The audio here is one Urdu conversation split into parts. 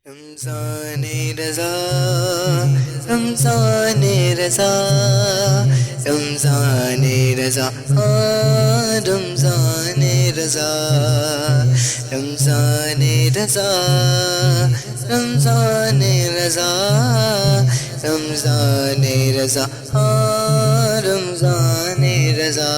رمضان رضا رمضان رضا رمضان رضا رمضان رضا رمضان رضا رمضان رضا رمضان رضا رمضان رضا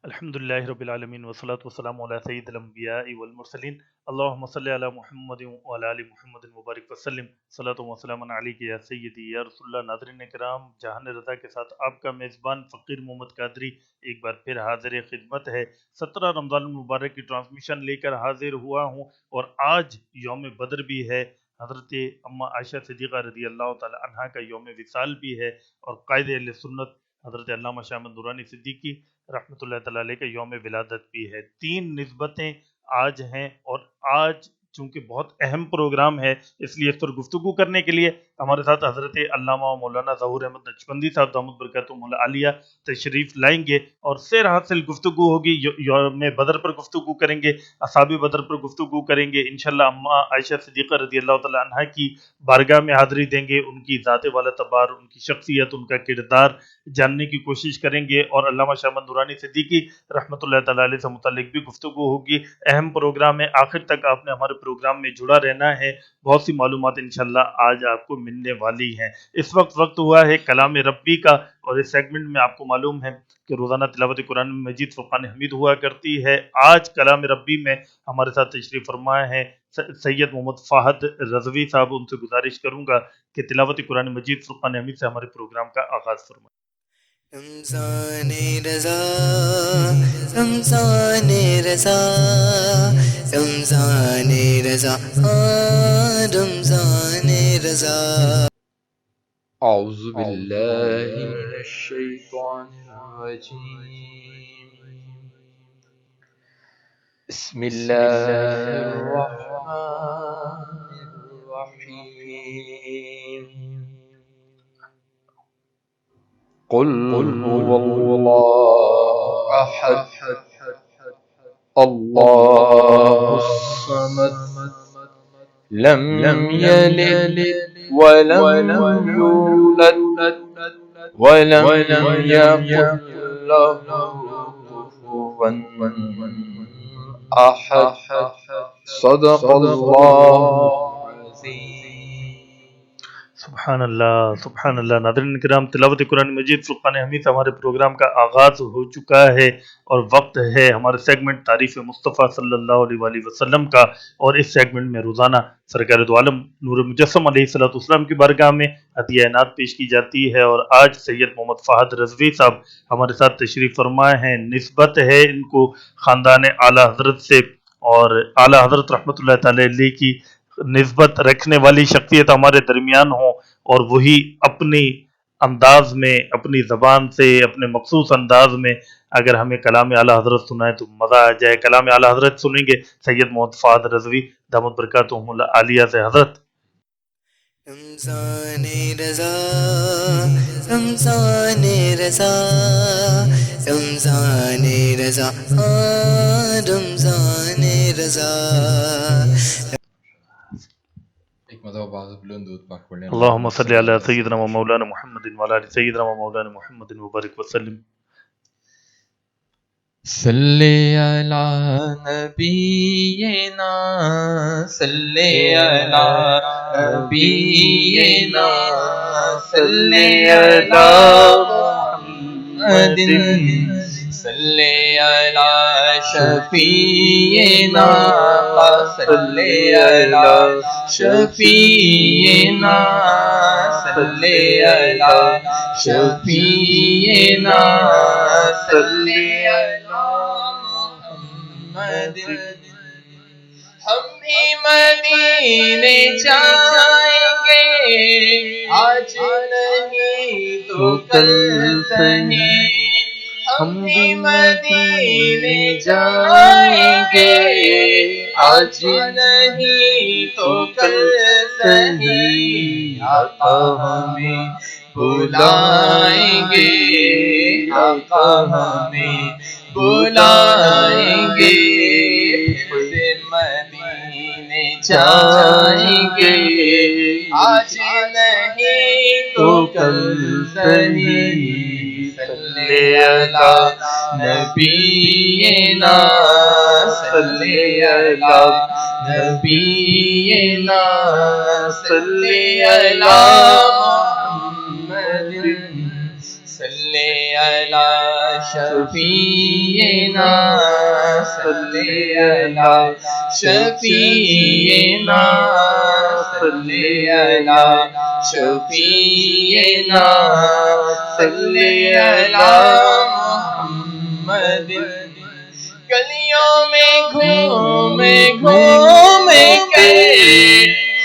الحمدللہ رب العالمین والصلاة والسلام علی سید الانبیاء والمرسلین اللہم صلی علی محمد وعلی آل محمد مبارک وسلم صلاۃ و سلام علیک یا سیدی یا رسول اللہ۔ ناظرین کرام، جہان رضا کے ساتھ آپ کا میزبان فقیر محمد قادری ایک بار پھر حاضر خدمت ہے۔ 17 رمضان المبارک کی ٹرانسمیشن لے کر حاضر ہوا ہوں، اور آج یوم بدر بھی ہے، حضرت اما عائشہ صدیقہ رضی اللہ تعالی عنہا کا یوم وصال بھی ہے، اور قائد اہل سنت حضرت علامہ شاہ احمد نورانی صدیقی رحمۃ اللہ تعالی علیہ کا یوم ولادت بھی ہے۔ 3 نسبتیں آج ہیں، اور آج چونکہ بہت اہم پروگرام ہے، اس لیے اس پر گفتگو کرنے کے لیے ہمارے ساتھ حضرت علامہ مولانا ظہور احمد نقشبندی صاحب دامت برکاتہم العالیہ تشریف لائیں گے، اور سیر حاصل گفتگو ہوگی۔ یوم بدر پر گفتگو کریں گے، اصحاب بدر پر گفتگو کریں گے انشاءاللہ۔ اما عائشہ صدیقہ رضی اللہ تعالی عنہا کی بارگاہ میں حاضری دیں گے، ان کی ذات والا تبار، ان کی شخصیت، ان کا کردار جاننے کی کوشش کریں گے، اور علامہ شاہ احمد نورانی صدیقی رحمۃ اللہ تعالی علیہ سے متعلق بھی گفتگو ہوگی۔ اہم پروگرام ہے، آخر تک آپ نے ہمارے پروگرام میں جڑا رہنا ہے، بہت سی معلومات انشاءاللہ آج آپ کو ملنے والی ہیں۔ اس وقت ہوا ہے کلام ربی کا، اور اس سیگمنٹ میں آپ کو معلوم ہے کہ روزانہ تلاوت قرآن مجید فرقان حمید ہوا کرتی ہے۔ آج کلام ربی میں ہمارے ساتھ تشریف فرما ہے سید محمد فہد رضوی صاحب۔ ان سے گزارش کروں گا کہ تلاوت قرآن مجید فرقان حمید سے ہمارے پروگرام کا آغاز فرمائیں۔ رمضان رضا رمضان رضا رمضان رضا رمضان رضا اعوذ باللہ من الشیطان الرجیم، بسم اللہ الرحمن الرحیم، قل هو اللہ احد اللہ الصمد لم یلد ولم یولد ولم یکن له کفوا احد، صدق اللہ العظیم۔ سبحان اللہ، سبحان اللہ۔ ناظرین کرام، تلاوت قرآن مجید فرقان حمید سے ہمارے پروگرام کا آغاز ہو چکا ہے، اور وقت ہے ہمارے سیگمنٹ تعریف مصطفیٰ صلی اللہ علیہ وآلہ وسلم کا، اور اس سیگمنٹ میں روزانہ سرکار دو عالم نور مجسم علیہ السلام کی بارگاہ میں عطیہ عنایت پیش کی جاتی ہے، اور آج سید محمد فہد رضوی صاحب ہمارے ساتھ تشریف فرما ہیں۔ نسبت ہے ان کو خاندان اعلیٰ حضرت سے، اور اعلیٰ حضرت رحمۃ اللہ تعالی علیہ کی نسبت رکھنے والی شخصیت ہمارے درمیان ہوں، اور وہی اپنی انداز میں، اپنی زبان سے، اپنے مخصوص انداز میں اگر ہمیں کلام اعلیٰ حضرت سنائے تو مزہ آ جائے۔ کلام اعلیٰ حضرت سنیں گے سید محمد فہد رضوی دامت برکاتہم العالیہ سے۔ حضرت رمضان رضا رمضان رضا رمضان رضا رمضان رضا ایک مرتبہ باز بلند دودھ پاک پڑھ لیں۔ اللہم صلی علی سیدنا و مولانا محمد وعلی آل سیدنا و مولانا محمد مبارک وسلم۔ صلی علی نبینا، صلی علی نبینا، صلی علی محمد، صلی علی شفیعنا، صلی علی شفیعنا، صلی علی شفیعنا، صلی علی محمد۔ ہم بھی مدینے جائیں گے، آج نہیں تو کل سہیں، ہم بھی مدینے جائیں گے، آج نہیں تو کل سہیں، آقا ہمیں بلائیں گے، آقا ہمیں بلائیں گے، جائیں گے آج نہیں تو کل صحیح صلی علی نبینا صلی علی نبینا صلی علی محمد صلی علی شفیعنا صلی علی شفیعنا صلی علی شفیعنا صلی علی محمد گلیوں میں گھومے کے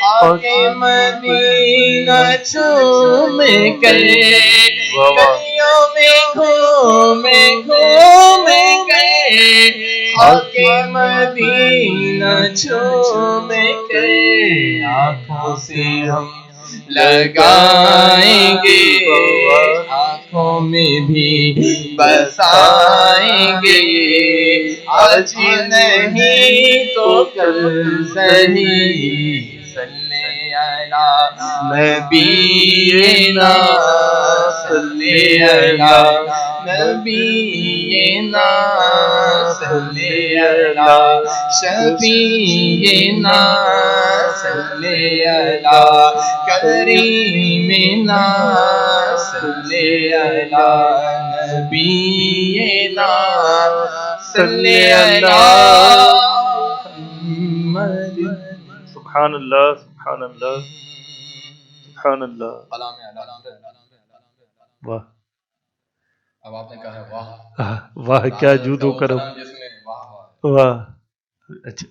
خاک مدینہ چوم کر گلیوں میں گھومے گئے خاک مدینہ چوم کر آنکھوں سے ہم لگائیں گے آنکھوں میں بھی بسائیں گے آج نہیں تو کل صحیح صلی علی نبینا صلی علی نبینا صلی علی شفیعنا صلی علی کریمنا صلی علی نبینا صلی علی محمد سبحان اللہ سبحان اللہ سبحان اللہ کلام اعلیٰ واہ اب آپ نے کہا ہے واہ واہ کیا جود و کرم جس میں واہ واہ اچھا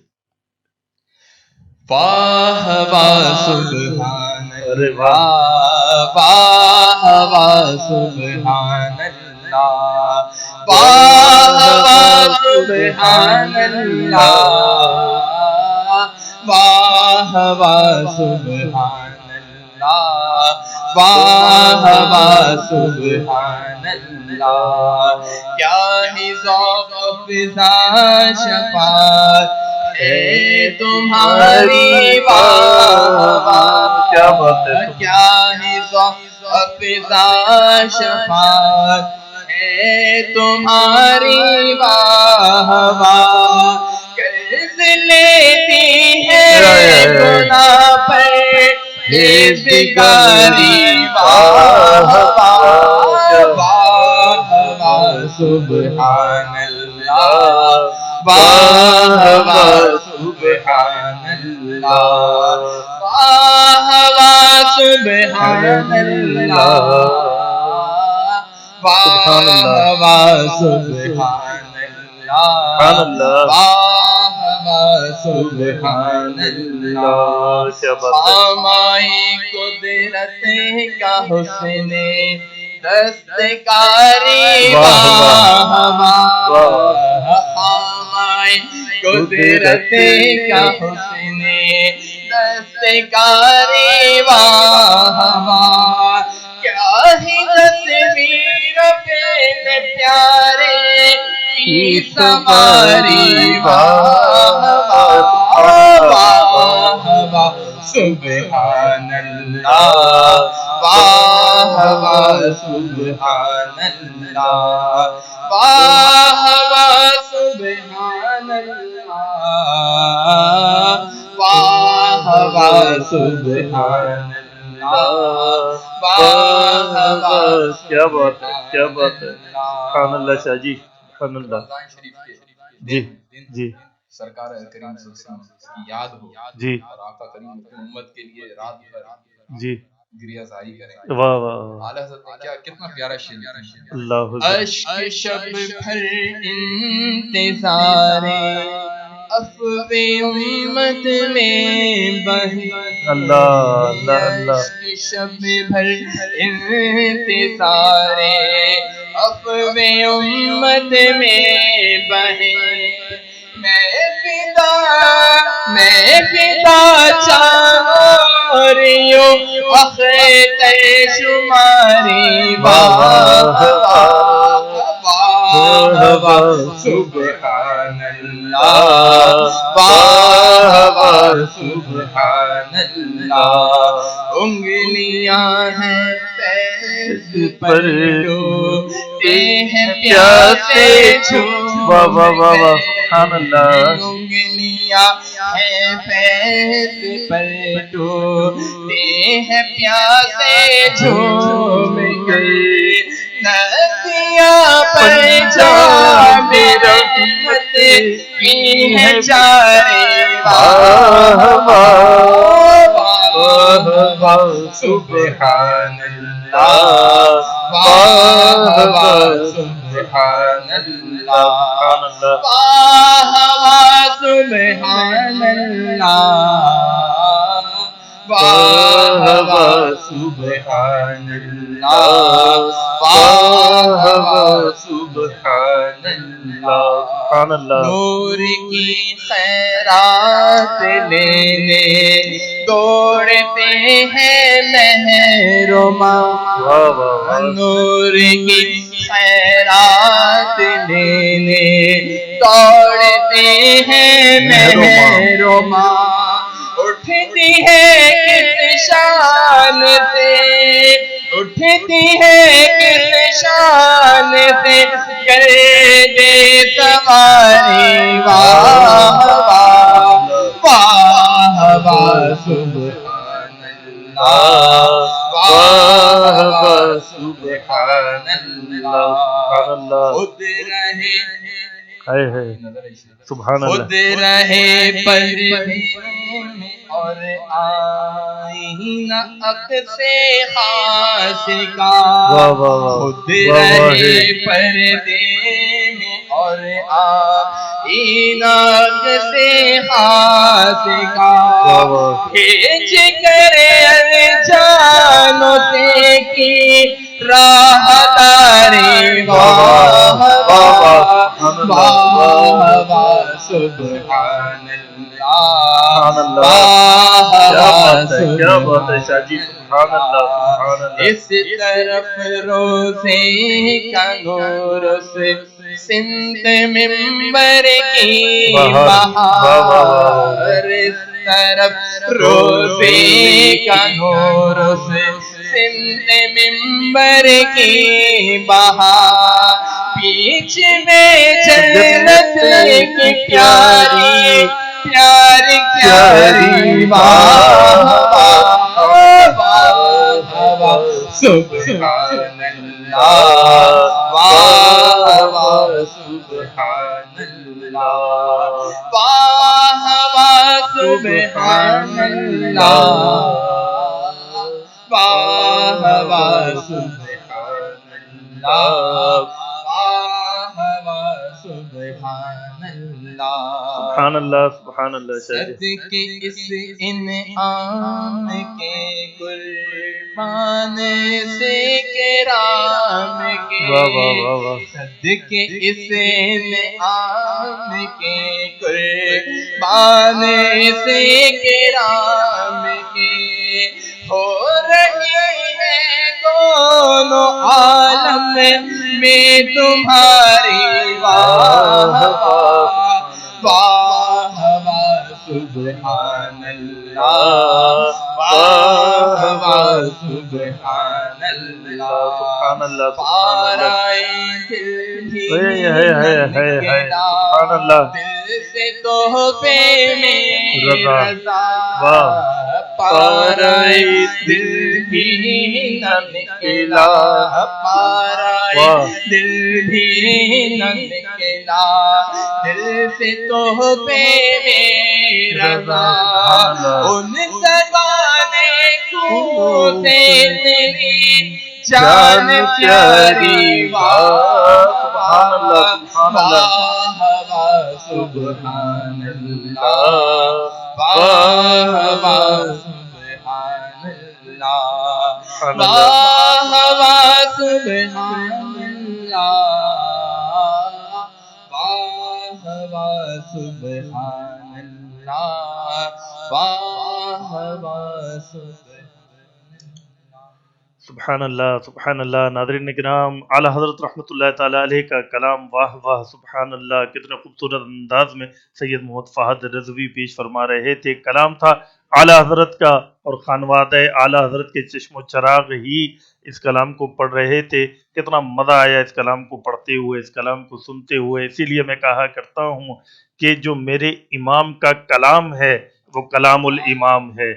واہ واہ سبحان ارے اللہ واہ واہ سبحان اللہ واہ واہ سبحان اللہ واہ واہ سبحان اللہ واہ واہ سبحان اللہ کیا ہی ذوق فضا شفاعت ہے تمہاری واہ واہ کیا بات ہے کیا ہی ذوق فضا شفاعت ہے تمہاری واہ واہ قرض لیتی ہے گناہ پر ہزگاری واہ واہ واہ واہ سبحان اللہ واہ واہ سبحان اللہ واہ واہ سبحان اللہ واہ واہ سبحان اللہ واہ واہ سبحان اللہ خامائی قدرت کا حسن دستکاری واہ واہ خامائی قدرت کا حسن دستکاری واہ واہ کیا ہی تصویر اپنے پیارے کی سواری واہ واہ واہ واہ سبحان اللہ واہ واہ سبحان اللہ واہ واہ سبحان اللہ واہ واہ سبحان اللہ واہ واہ کیا بات ہے کیا بات ہے سبحان اللہ شاہ جی سبحان اللہ رمضان شریف کے جی جی سرکار کریم صلی اللہ علیہ وسلم کی یاد ہو جی اور آقا کریم اپنی امت کے لیے رات بھر جی گریہ زاری کریں واہ واہ اعلیٰ حضرت نے کیا کتنا پیارا شعر اللہ اشک شب بھر انتظار افو امت میں بہے اللہ اللہ اللہ اشک شب بھر انتظار افو امت میں بہے میں فدا چاریوں اخیت شماری واہ واہ سبحان اللہ واہ واہ سبحان اللہ انگلیاں ہیں فیض پر ڈوبتے ہیں پیاسے جھوم واہ واہ واہ واہ سبحان اللہ انگلیاں ہیں فیض پر ڈوبتے ہیں پیاسے جھوم گئے ندیاں پر جام رحمت پی ہے جارے واہ واہ واہ سبحان اللہ واہ واہ سبحان اللہ واہ واہ سبحان اللہ واہ واہ سبحان اللہ واہ واہ سبحان اللہ سبحان اللہ نور کی خیرات لینے دوڑتے ہیں محروما واہ واہ واہ نور کی خیرات لینے دوڑتے ہیں محروما اٹھتی ہے کس شان سے اٹھتی ہے کس شان سے کر دے سواری واہ واہ واہ واہ سبحان اللہ واہ واہ سبحان اللہ خود رہے ہائے ہائے سبحان اللہ خود رہے پردے میں اور آئینہ عکس خاص کا واہ واہ واہ خود رہے پردے میں اور آئینہ عکس خاص کا کھینچ کر انجانوں سے کی راہ داری واہ واہ واہ واہ سبحان اللہ واہ واہ کیا بات ہے شاہ جی سبحان اللہ سبحان اللہ اس طرف روزے کا نور سے سمت ممبر کی بہار اس طرف روزے کا نور سے سمت ممبر کی بہار بیچ میں جنت کی پیاری پیاری پیاری واہ واہ واہ سبحان اللہ واہ واہ سبحان اللہ واہ واہ سبحان اللہ واہ واہ سبحان اللہ سبحان اللہ سبحان اللہ شاہ جی صدقے اس انعام کے قربان سے کرام کے واہ واہ واہ واہ صدقے اس انعام کے قربان سے کرام کے ہو رہی ہے دونوں عالم میں تمہاری واہ واہ واہ سبحان اللہ واہ واہ سبحان اللہ سبحان اللہ پارائے دل بھی سبحان اللہ دل سے تحفے میں رضا واہ پارائے دل بھی نہ نکلا پارائے دل بھی نہ نکلا دل سے تحفے میں رضا ان زبانے کو سے تیری جان پیاری واہ سبحان اللہ سبحان اللہ واہ سبحان اللہ واہ واہ سبحان اللہ واہ واہ سبحان اللہ واہ واہ سبحان اللہ واہ واہ سبحان سبحان اللہ ناظرین کرام، اعلیٰ حضرت رحمۃ اللہ تعالیٰ علیہ کا کلام، واہ واہ سبحان اللہ، کتنے خوبصورت انداز میں سید محمد فہد رضوی پیش فرما رہے تھے۔ کلام تھا اعلیٰ حضرت کا، اور خانوادہ اعلیٰ حضرت کے چشم و چراغ ہی اس کلام کو پڑھ رہے تھے۔ کتنا مزہ آیا اس کلام کو پڑھتے ہوئے، اس کلام کو سنتے ہوئے۔ اسی لیے میں کہا کرتا ہوں کہ جو میرے امام کا کلام ہے وہ کلام الامام ہے۔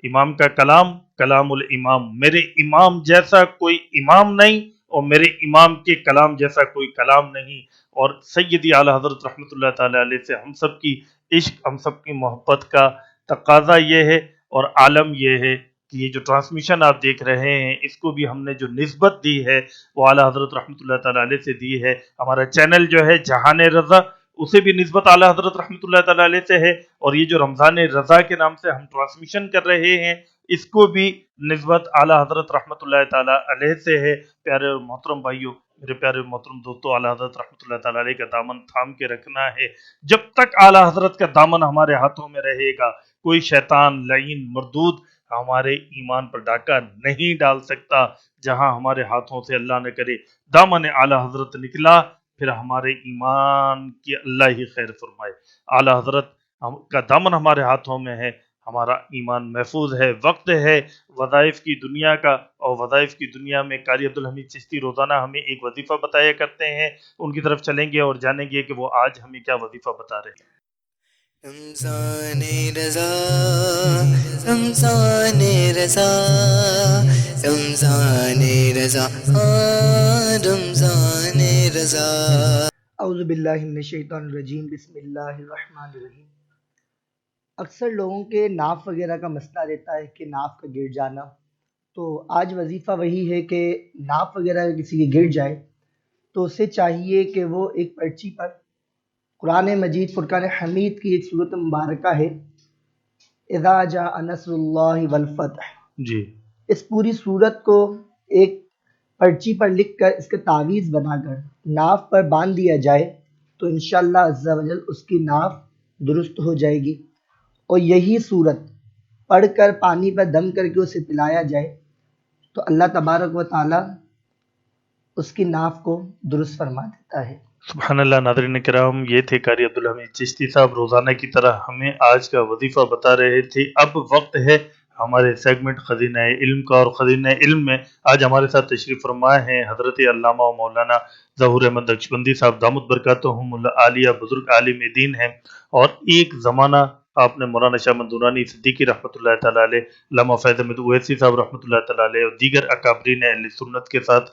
امام کا کلام کلام الامام، میرے امام جیسا کوئی امام نہیں، اور میرے امام کے کلام جیسا کوئی کلام نہیں۔ اور سیدی اعلیٰ حضرت رحمۃ اللہ تعالی علیہ سے ہم سب کی عشق، ہم سب کی محبت کا تقاضا یہ ہے اور عالم یہ ہے کہ یہ جو ٹرانسمیشن آپ دیکھ رہے ہیں، اس کو بھی ہم نے جو نسبت دی ہے وہ اعلیٰ حضرت رحمۃ اللہ تعالی علیہ سے دی ہے۔ ہمارا چینل جو ہے جہان رضا، اسے بھی نسبت اعلیٰ حضرت رحمۃ اللہ تعالی علیہ سے ہے، اور یہ جو رمضان رضا کے نام سے ہم ٹرانسمیشن کر رہے ہیں، اس کو بھی نسبت اعلیٰ حضرت رحمۃ اللہ تعالی علیہ سے ہے۔ پیارے اور محترم بھائیوں، میرے پیارے محترم دوستو، اعلیٰ حضرت رحمۃ اللہ تعالی علیہ کا دامن تھام کے رکھنا ہے۔ جب تک اعلیٰ حضرت کا دامن ہمارے ہاتھوں میں رہے گا، کوئی شیطان لعین مردود ہمارے ایمان پر ڈاکہ نہیں ڈال سکتا۔ جہاں ہمارے ہاتھوں سے اللہ نہ کرے دامن اعلیٰ حضرت نکلا، پھر ہمارے ایمان کی اللہ ہی خیر فرمائے۔ اعلیٰ حضرت کا دامن ہمارے ہاتھوں میں ہے، ہمارا ایمان محفوظ ہے۔ وقت ہے وظائف کی دنیا کا، اور وظائف کی دنیا میں قاری عبدالحمید چشتی روزانہ ہمیں ایک وظیفہ بتایا کرتے ہیں، ان کی طرف چلیں گے اور جانیں گے کہ وہ آج ہمیں کیا وظیفہ بتا رہے ہیں۔ رمضان رضا، رمضان رضا، رمضان رضا، ہاں رمضان رضا۔ اعوذ باللہ من الشیطان الرجیم، بسم اللہ الرحمن الرحیم۔ اکثر لوگوں کے ناف وغیرہ کا مسئلہ رہتا ہے کہ ناف کا گر جانا، تو آج وظیفہ وہی ہے کہ ناف وغیرہ کسی کے گر جائے تو اسے چاہیے کہ وہ ایک پرچی پر قرآن مجید فرقان حمید کی ایک صورت مبارکہ ہے، اذا جاء نصر اللہ والفتح، جی، اس پوری صورت کو ایک پرچی پر لکھ کر اس کا تعویذ بنا کر ناف پر باندھ دیا جائے تو انشاءاللہ عز و جل اس کی ناف درست ہو جائے گی۔ اور یہی صورت پڑھ کر پانی پر دم کر کے اسے پلایا جائے تو اللہ تبارک و تعالی اس کی ناف کو درست فرما دیتا ہے۔ سبحان اللہ۔ ناظرین کرام، یہ تھے قاری عبدالحمید چشتی صاحب، روزانہ کی طرح ہمیں آج کا وظیفہ بتا رہے تھے۔ اب وقت ہے ہمارے سیگمنٹ خزینہ علم کا، اور خزینہ علم میں آج ہمارے ساتھ تشریف فرما ہیں حضرت علامہ و مولانا ظہور احمد نقشبندی صاحب دامت برکاتہم العالیہ، بزرگ عالم دین ہیں، اور ایک زمانہ آپ نے مولانا شاہ منظورانی صدیقی رحمۃ اللہ تعالیٰ علیہ، علامہ فیض احمد اویسی صاحب رحمۃ اللہ تعالیٰ علیہ، اور دیگر اکابرین اہل سنت کے ساتھ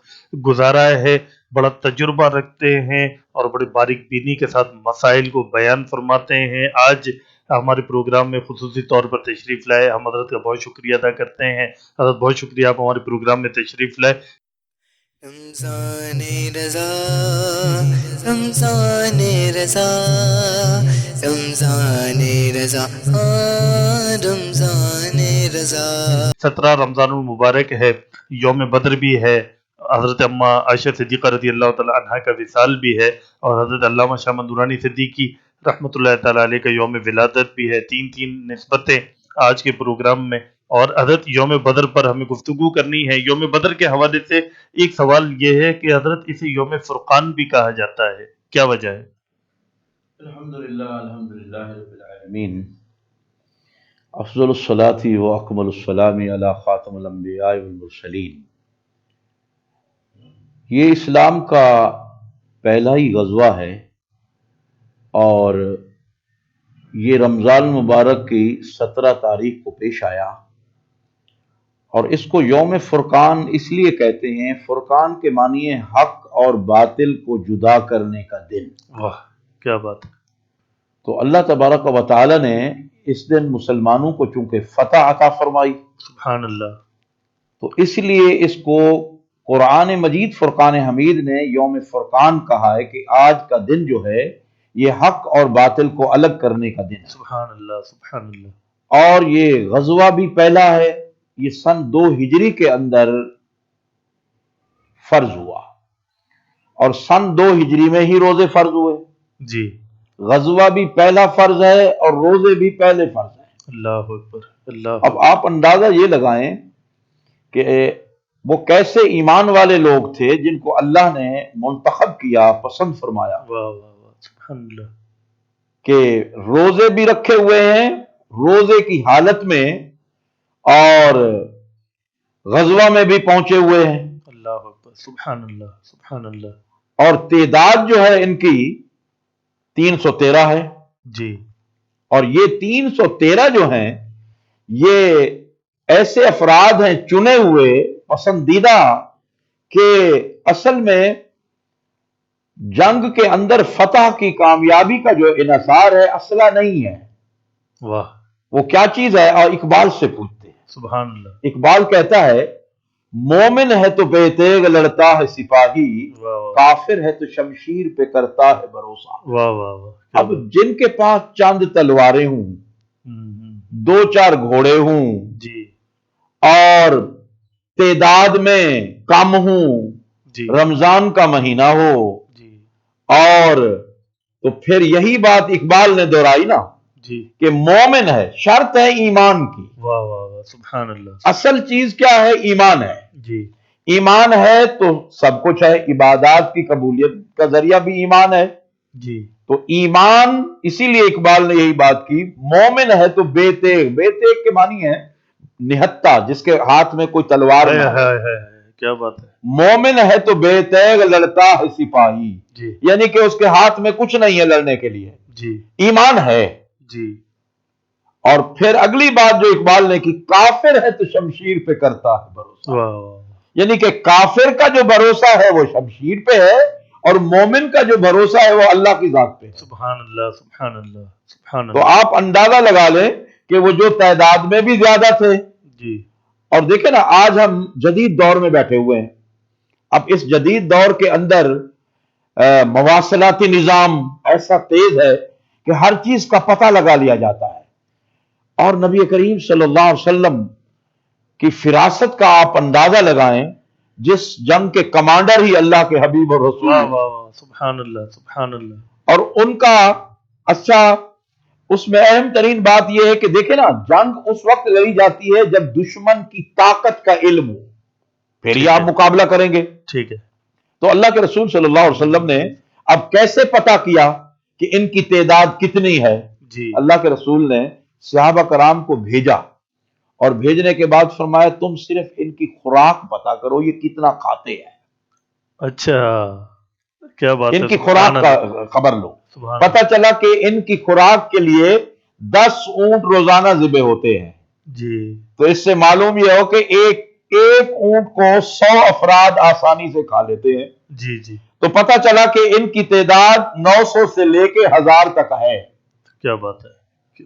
گزارا ہے۔ بڑا تجربہ رکھتے ہیں اور بڑی باریک بینی کے ساتھ مسائل کو بیان فرماتے ہیں۔ آج ہمارے پروگرام میں خصوصی طور پر تشریف لائے، ہم حضرت کا بہت شکریہ ادا کرتے ہیں۔ حضرت بہت شکریہ، آپ ہمارے پروگرام میں تشریف لائے۔ رمضان رضا، رمضان رضا، رمضان رضا، ہاں رمضان رضا۔ 17 رمضان المبارک ہے، یوم بدر بھی ہے، حضرت اماں عائشہ صدیقہ رضی اللہ تعالیٰ عنہا کا وصال بھی ہے، اور حضرت علامہ شاہ منظورانی صدیقی رحمۃ اللہ تعالیٰ علیہ کا یوم ولادت بھی ہے۔ تین نسبتیں آج کے پروگرام میں، اور حضرت یوم بدر پر ہمیں گفتگو کرنی ہے۔ یوم بدر کے حوالے سے ایک سوال یہ ہے کہ حضرت اسے یوم فرقان بھی کہا جاتا ہے، کیا وجہ ہے؟ الحمدللہ رب العالمین، افضل الصلاة و اکمل السلام علی خاتم الانبیاء والمرسلین۔ یہ اسلام کا پہلا ہی غزوہ ہے، اور یہ رمضان المبارک کی 17 تاریخ کو پیش آیا، اور اس کو یوم فرقان اس لیے کہتے ہیں، فرقان کے معنی ہے حق اور باطل کو جدا کرنے کا دن۔ واہ، کیا بات ہے۔ تو اللہ تبارک و تعالی نے اس دن مسلمانوں کو چونکہ فتح عطا فرمائی، سبحان اللہ۔ تو اس لیے اس کو قرآن مجید فرقان حمید نے یوم فرقان کہا ہے کہ آج کا دن جو ہے یہ حق اور باطل کو الگ کرنے کا دن ہے۔ سبحان اللہ، سبحان اللہ۔ اور یہ غزوہ بھی پہلا ہے، یہ سن 2 ہجری کے اندر فرض ہوا، اور سن 2 ہجری میں ہی روزے فرض ہوئے۔ جی، غزوہ بھی پہلا فرض ہے اور روزے بھی پہلے فرض ہیں۔ اللہ اکبر، اللہ اب آپ اندازہ یہ لگائیں کہ وہ کیسے ایمان والے لوگ تھے جن کو اللہ نے منتخب کیا، پسند فرمایا، واہ واہ واہ، سبحان اللہ، کہ روزے بھی رکھے ہوئے ہیں روزے کی حالت میں، اور غزوہ میں بھی پہنچے ہوئے ہیں، اللہ اکبر، سبحان اللہ، سبحان اللہ، اور تعداد جو ہے ان کی 313 ہے، جی اور یہ 313 جو ہیں یہ ایسے افراد ہیں چنے ہوئے پسندیدہ کہ اصل میں جنگ کے اندر فتح کی کامیابی کا جو انحصار ہے اسلحہ نہیں ہے، واہ، وہ کیا چیز ہے؟ اور اقبال سے پوچھتے ہیں۔ سبحان اللہ، اقبال کہتا ہے مومن ہے تو بے تیغ لڑتا ہے سپاہی، واہ واہ کافر ہے تو شمشیر پہ کرتا ہے بھروسہ۔ واہ واہ واہ، کیا اب بات، جن کے پاس چند تلواریں ہوں، دو چار گھوڑے ہوں، جی اور تعداد میں کم ہوں، جی رمضان کا مہینہ ہو، جی اور تو پھر یہی بات اقبال نے دہرائی نا جی، کہ مومن ہے، شرط ہے ایمان کی، واہ واہ واہ، سبحان اللہ، اصل چیز کیا ہے؟ ایمان ہے۔ جی ایمان ہے تو سب کچھ ہے، عبادات کی قبولیت کا ذریعہ بھی ایمان ہے، جی، تو ایمان، اسی لیے اقبال نے یہی بات کی، مومن ہے تو بے تیغ، بے تیغ کے معنی ہے نہتہ، جس کے ہاتھ میں کوئی تلوار ہائے نہ ہائے ہو۔ ہائے، کیا بات ہے، مومن ہے تو بے تیغ لڑتا ہے سپاہی، جی یعنی کہ اس کے ہاتھ میں کچھ نہیں ہے لڑنے کے لیے، جی ایمان ہے۔ جی، اور پھر اگلی بات جو اقبال نے کی، کافر ہے تو شمشیر پہ کرتا ہے بھروسہ، واہ واہ، یعنی کہ کافر کا جو بھروسہ ہے وہ شمشیر پہ ہے، اور مومن کا جو بھروسہ ہے وہ اللہ کی ذات پہ ہے۔ سبحان اللہ، سبحان اللہ، سبحان تو اللہ، آپ اندازہ لگا لیں کہ وہ جو تعداد میں بھی زیادہ تھے، جی اور دیکھیں نا آج ہم جدید دور میں بیٹھے ہوئے ہیں، اب اس جدید دور کے اندر مواصلاتی نظام ایسا تیز ہے کہ ہر چیز کا پتہ لگا لیا جاتا ہے، اور نبی کریم صلی اللہ علیہ وسلم کی فراست کا آپ اندازہ لگائیں، جس جنگ کے کمانڈر ہی اللہ کے حبیب اور رسول واہ ہیں، واہ واہ، سبحان اللہ، سبحان اللہ، اور ان کا اچھا، اس میں اہم ترین بات یہ ہے کہ دیکھیں نا جنگ اس وقت لڑی جاتی ہے جب دشمن کی طاقت کا علم ہو، پھر ہی ٹھیک آپ ہے، مقابلہ کریں گے۔ ٹھیک ہے، تو اللہ کے رسول صلی اللہ علیہ وسلم نے اب کیسے پتا کیا کہ ان کی تعداد کتنی ہے؟ جی اللہ کے رسول نے صحابہ کرام کو بھیجا، اور بھیجنے کے بعد فرمایا تم صرف ان کی خوراک پتا کرو، یہ کتنا کھاتے ہیں، اچھا، کیا بات ان ہے، کی سبحان خوراک کا اللہ، خبر لو۔ سبحان پتا اللہ، چلا کہ ان کی خوراک کے لیے 10 اونٹ روزانہ ذبح ہوتے ہیں، جی تو اس سے معلوم یہ ہو کہ ایک اونٹ کو 100 افراد آسانی سے کھا لیتے ہیں، جی جی، تو پتا چلا کہ ان کی تعداد 900 سے لے کے 1000 تک ہے۔ کیا بات ہے،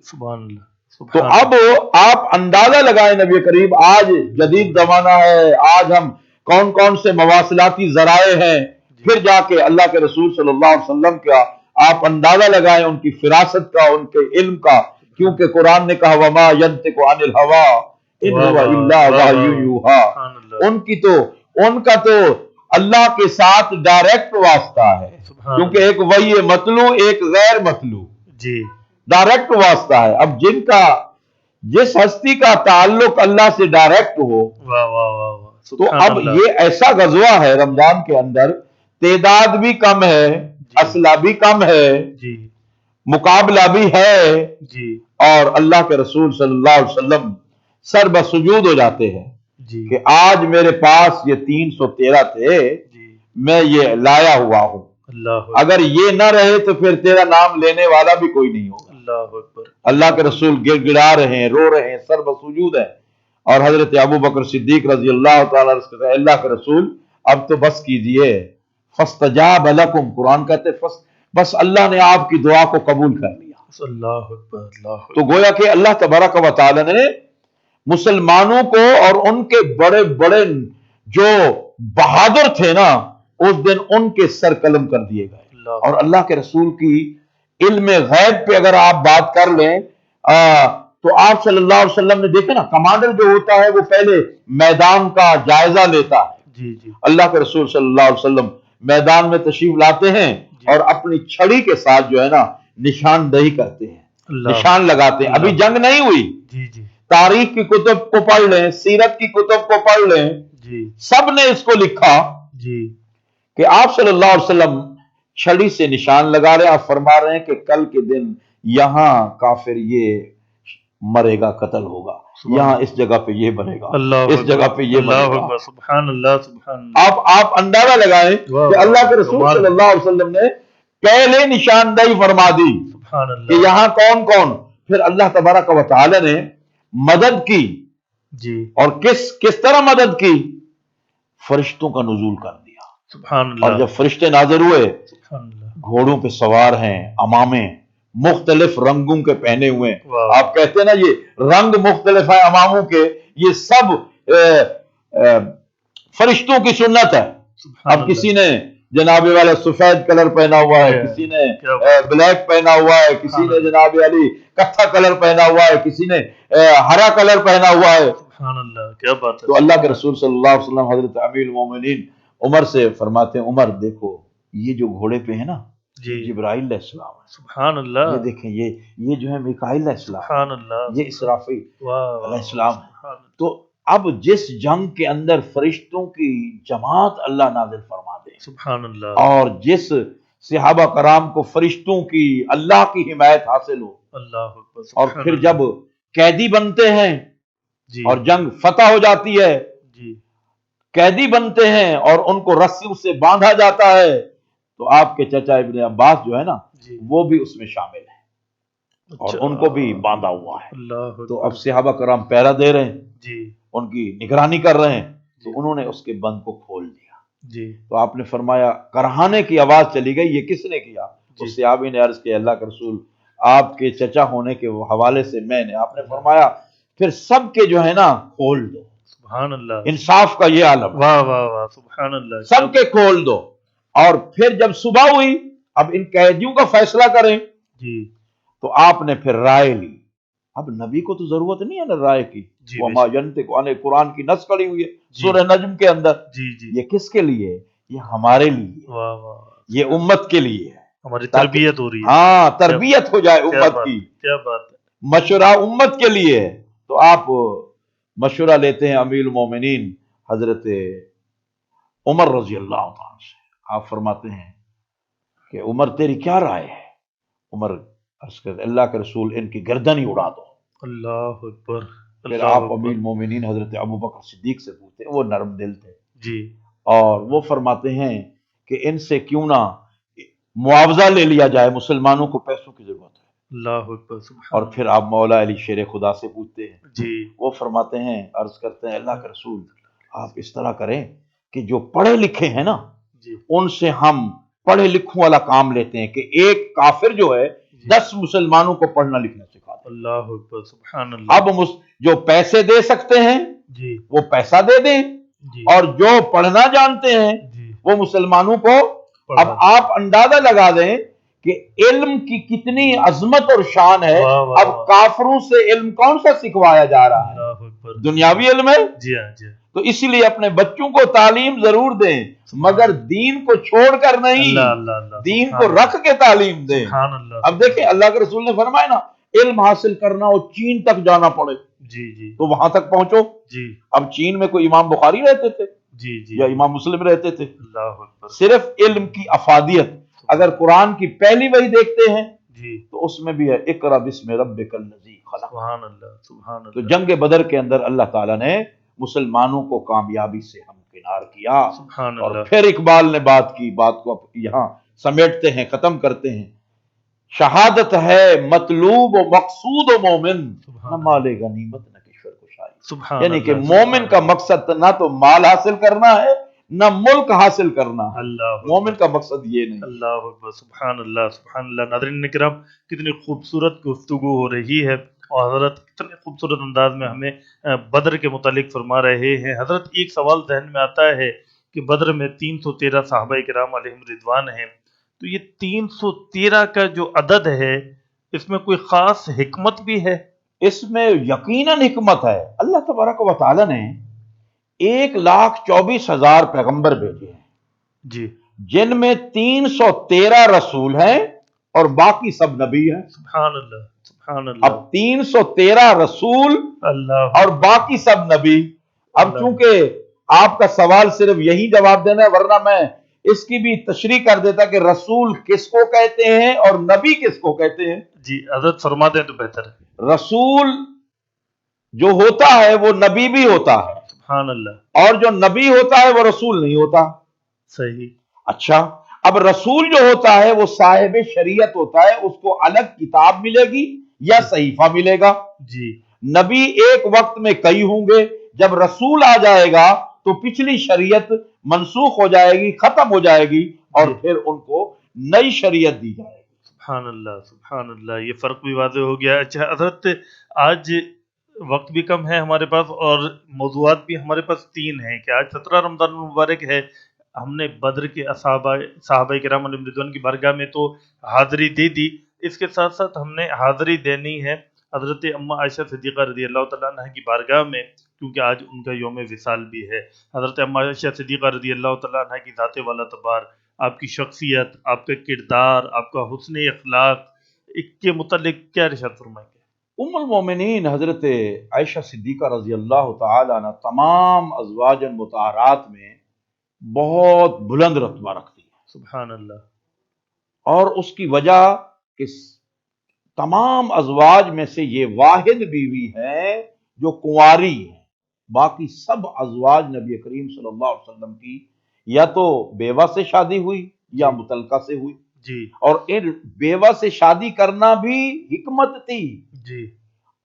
سبحان اللہ، تو سبحان اب آپ اندازہ لگائیں نبی کریم، آج جدید زمانہ ہے، آج ہم کون کون سے مواصلاتی ذرائع ہیں، پھر جا کے اللہ کے رسول صلی اللہ علیہ وسلم کا آپ اندازہ لگائیں ان کی فراست کا، ان کے علم کا، کیونکہ قرآن نے کہا وما ینطق عن الہوا ان واہ هو واہ الا واہ واہ، وحی یوحی، سبحان اللہ، ان کا تو اللہ کے ساتھ ڈائریکٹ واسطہ ہے، سبحان کیونکہ اللہ، ایک وحی مطلوع ایک غیر مطلوع، جی ڈائریکٹ واسطہ ہے۔ اب جس ہستی کا تعلق اللہ سے ڈائریکٹ ہو، واہ واہ واہ واہ، تو سبحان اب اللہ، یہ ایسا غزوہ ہے رمضان کے اندر، تعداد بھی کم ہے، اسلحہ بھی کم ہے، جی مقابلہ بھی ہے، جی اور اللہ کے رسول صلی اللہ علیہ وسلم سر بسجود ہو جاتے ہیں جی کہ آج میرے پاس یہ 313 تھے، جی، میں یہ لایا ہوا ہوں، اللہ اگر یہ نہ رہے تو پھر تیرا نام لینے والا بھی کوئی نہیں ہوگا۔ اللہ اکبر، اللہ کے رسول گر گڑا رہے ہیں، رو رہے ہیں، سر بسجود ہے، اور حضرت ابو بکر صدیق رضی اللہ تعالیٰ عنہ سے اللہ کے رسول اب تو بس کیجئے، فاستجاب لکم، قرآن کہتے بس اللہ نے آپ کی دعا کو قبول کر لیا۔ اللہ اکبر، اللہ تو اکبر، گویا کہ اللہ تبارک و تعالی نے مسلمانوں کو اور ان کے بڑے بڑے جو بہادر تھے نا، اس دن ان کے سر قلم کر دیے گئے، اللہ، اور اللہ کے رسول کی علم غیب پہ اگر آپ بات کر لیں تو آپ صلی اللہ علیہ وسلم نے دیکھا نا، کمانڈر جو ہوتا ہے وہ پہلے میدان کا جائزہ لیتا ہے، جی جی، اللہ کے رسول صلی اللہ علیہ وسلم میدان میں تشریف لاتے ہیں اور اپنی چھڑی کے ساتھ جو ہے نا نشاندہی کرتے ہیں، اللہ، نشان لگاتے ہیں۔ ابھی جنگ نہیں ہوئی، جی جی تاریخ کی کتب کو پڑھ لیں، سیرت کی کتب کو پڑھ لیں، جی سب نے اس کو لکھا جی کہ آپ صلی اللہ علیہ وسلم چھڑی سے نشان لگا رہے ہیں، آپ فرما رہے ہیں کہ کل کے دن یہاں کافر یہ مرے گا، قتل ہوگا، یہاں اس جگہ پہ یہ بنے گا، اللہ اس جگہ پہ یہ بنے اللہ گا۔ اکبر، سبحان اللہ سبحان اللہ۔ آپ اندازہ لگائیں واہ کہ اللہ کے رسول کمال، صلی اللہ علیہ وسلم نے پہلے نشاندہی فرما دی سبحان کہ اللہ۔ یہاں کون کون، پھر اللہ تبارک و تعالی نے مدد کی، جی اور کس طرح مدد کی؟ فرشتوں کا نزول کر دیا، سبحان اور اللہ جب فرشتے نازل ہوئے، سبحان اللہ۔ گھوڑوں پہ سوار ہیں، امامے مختلف رنگوں کے پہنے ہوئے ہیں۔ واہ آپ کہتے ہیں نا یہ رنگ مختلف ہیں اماموں کے، یہ سب فرشتوں کی سنت ہے۔ سبحان اب کسی نے جناب والا سفید کلر پہنا ہوا ہے، کسی نے کیا بات بلیک پہنا ہوا ہے، کسی نے جناب علی کتھا کلر پہنا ہوا ہے، کسی نے ہرا کلر پہنا ہوا ہے۔ سبحان اللہ، کیا بات ہے۔ تو اللہ کے رسول صلی اللہ علیہ وسلم حضرت امیر المومنین عمر سے فرماتے ہیں، عمر دیکھو یہ جو گھوڑے پہ ہے نا، جی جبرائیل علیہ السلام ہے، سبحان اللہ یہ دیکھیں یہ جو ہے میکائیل علیہ السلام، سبحان اللہ، یہ اسرافیل واہ علیہ السلام۔ سبحان اللہ۔ تو اب جس جنگ کے اندر فرشتوں کی جماعت اللہ نازل فرما دے، سبحان اللہ اور جس صحابہ کرام کو فرشتوں کی اللہ کی حمایت حاصل ہو، اللہ اکبر، اور سبحان پھر اللہ۔ جب قیدی بنتے ہیں جی اور جنگ فتح ہو جاتی ہے، جی قیدی بنتے ہیں اور ان کو رسیوں سے باندھا جاتا ہے، تو آپ کے چچا ابن عباس جو ہے نا، جی وہ بھی اس میں شامل ہیں اور اچھا، ان کو بھی باندھا ہوا ہے۔ اللہ تو اکبر، اب صحابہ کرام پہرا دے رہے ہیں، جی ان کی نگرانی کر رہے ہیں، تو انہوں نے اس کے بند کو کھول دیا۔ جی تو آپ نے فرمایا، کرہانے کی آواز چلی گئی، یہ کس نے کیا؟ جی اس صحابی نے عرض کیا، اللہ کے رسول آپ کے چچا ہونے کے حوالے سے میں نے۔ آپ نے فرمایا پھر سب کے جو ہے نا کھول دو، سبحان اللہ، انصاف کا یہ عالم ہے، واہ واہ واہ، سبحان اللہ، سب کے کھول دو۔ اور پھر جب صبح ہوئی، اب ان قیدیوں کا فیصلہ کریں، جی تو آپ نے پھر رائے لی۔ اب نبی کو تو ضرورت نہیں ہے نا رائے کی، جی وما ینطق عن قرآن کی نص کڑی ہوئی ہے جی سورہ نجم کے اندر۔ جی جی، یہ کس کے لیے ہے؟ یہ ہمارے لیے، واہ واہ واہ، یہ امت کے لیے ہے، ہماری تاکہ- تربیت ہو رہی ہے، ہاں تربیت ہو جائے کیا امت بات کی، کیا بات ہے۔ مشورہ امت کے لیے ہے۔ تو آپ مشورہ لیتے ہیں امیر المومنین حضرت عمر رضی اللہ عنہ سے، آپ فرماتے ہیں کہ عمر تیری کیا رائے ہے؟ عمر عرض کرتے اللہ کے رسول ان کی گردن ہی اڑا دو۔ اللہ اکبر، پھر اللہ آپ اکبر، امیر المومنین حضرت ابو بکر صدیق سے پوچھتے ہیں، وہ نرم دل تھے، جی اور وہ فرماتے ہیں کہ ان سے کیوں نہ معاوضہ لے لیا جائے، مسلمانوں کو پیسوں کی ضرورت ہے۔ اللہ اکبر، سبحان اور پھر آپ مولا علی شیر خدا سے پوچھتے ہیں، جی وہ فرماتے ہیں، عرض کرتے ہیں اللہ کے رسول آپ اس طرح کریں کہ جو پڑھے لکھے ہیں نا، جی ان سے ہم پڑھے لکھوں والا کام لیتے ہیں کہ ایک کافر جو ہے 10 مسلمانوں کو پڑھنا لکھنا سکھا دے۔ اللہ اکبر، سبحان اللہ، اب جو پیسے دے سکتے ہیں جی وہ پیسہ دے دیں، جی اور جو پڑھنا جانتے ہیں جی، وہ مسلمانوں کو۔ اب آپ اندازہ لگا دیں کہ علم کی کتنی عظمت اور شان ہے۔ واہ واہ اب واہ، کافروں سے علم کون سا سکھوایا جا رہا ہے؟ اللہ اکبر، دنیاوی علم ہے۔ جی ہاں جی ہاں، تو اسی لیے اپنے بچوں کو تعلیم ضرور دیں، مگر دین کو چھوڑ کر نہیں، اللہ اللہ اللہ، دین سبحان کو اللہ، رکھ کے تعلیم دیں۔ سبحان اللہ، اب دیکھیں اللہ کے رسول نے فرمایا نا، علم حاصل کرنا ہو چین تک جانا پڑے جی جی تو وہاں تک پہنچو۔ جی اب چین میں کوئی امام بخاری رہتے تھے جی جی، یا امام مسلم رہتے تھے؟ اللہ اکبر، صرف علم کی افادیت، اگر قرآن کی پہلی وحی دیکھتے ہیں جی تو اس میں بھی ہے اقرا بسم ربک الذی خلق۔ سبحان اللہ، سبحان تو اللہ، جنگ بدر کے اندر اللہ تعالیٰ نے مسلمانوں کو کامیابی سے ہمکنار کیا۔ سبحان اور اللہ، پھر اقبال نے بات کی، بات کو اب یہاں سمیٹتے ہیں، ختم کرتے ہیں۔ شہادت ہے مطلوب و مقصود و مومن، سبحان نہ مال غنیمت نہ کشور کشائی۔ سبحان یعنی کہ اللہ، مومن کا مقصد نہ تو مال حاصل کرنا ہے نہ ملک حاصل کرنا ہے، اللہ اکبر، مومن کا مقصد یہ نہیں۔ اللہ اکبر، سبحان اللہ، سبحان اللہ۔ ناظرین کرام، کتنی خوبصورت گفتگو ہو رہی ہے، اور حضرت کتنے خوبصورت انداز میں ہمیں بدر کے متعلق فرما رہے ہیں۔ حضرت ایک سوال ذہن میں آتا ہے کہ بدر میں 313 صحابہ کرام علیہم رضوان ہیں، تو یہ 313 کا جو عدد ہے، اس میں کوئی خاص حکمت بھی ہے؟ اس میں یقیناً حکمت ہے۔ اللہ تبارک و تعالیٰ نے 1,24,000 پیغمبر بھیجے ہیں، جی جن میں 313 رسول ہیں اور باقی سب نبی ہیں۔ سبحان اللہ، سبحان اب اللہ، 313 رسول اللہ اور باقی سب نبی۔ اب اللہ۔ چونکہ آپ کا سوال صرف یہی جواب دینا ہے، ورنہ میں اس کی بھی تشریح کر دیتا کہ رسول کس کو کہتے ہیں اور نبی کس کو کہتے ہیں۔ جی حضرت فرما دیں تو بہتر ہے۔ رسول جو ہوتا ہے وہ نبی بھی ہوتا ہے، سبحان اللہ، اور جو نبی ہوتا ہے وہ رسول نہیں ہوتا۔ صحیح، اچھا، اب رسول جو ہوتا ہے وہ صاحب شریعت ہوتا ہے، اس کو الگ کتاب ملے گی یا صحیفہ ملے گا۔ جی نبی ایک وقت میں کئی ہوں گے، جب رسول آ جائے گا تو پچھلی شریعت منسوخ ہو جائے گی، ختم ہو جائے گی، اور پھر ان کو نئی شریعت دی جائے گی۔ سبحان اللہ، سبحان اللہ، یہ فرق بھی واضح ہو گیا۔ اچھا حضرت، آج وقت بھی کم ہے ہمارے پاس اور موضوعات بھی ہمارے پاس 3 ہیں کہ آج 17 رمضان المبارک ہے، ہم نے بدر کے صحابہ کرام علیہم رضوان کی بارگاہ میں تو حاضری دے دی، اس کے ساتھ ساتھ ہم نے حاضری دینی ہے حضرت اما عائشہ صدیقہ رضی اللہ تعالیٰ عنہ کی بارگاہ میں، کیونکہ آج ان کا یوم وصال بھی ہے۔ حضرت اما عائشہ صدیقہ رضی اللہ تعالیٰ عنہ کی ذات والا تبار، آپ کی شخصیت، آپ کا کردار، آپ کا حسن اخلاق، اس کے متعلق کیا ارشاد فرمائیں گے؟ ام المومنین حضرت عائشہ صدیقہ رضی اللہ تعالی عنہ تمام ازواج مطہرات میں بہت بلند رتبہ رکھتی ہے، سبحان اللہ، اور اس کی وجہ کہ تمام ازواج میں سے یہ واحد بیوی ہے جو کنواری ہے، باقی سب ازواج نبی کریم صلی اللہ علیہ وسلم کی یا تو بیوہ سے شادی ہوئی یا مطلقہ سے ہوئی، جی اور ان بیوہ سے شادی کرنا بھی حکمت تھی، جی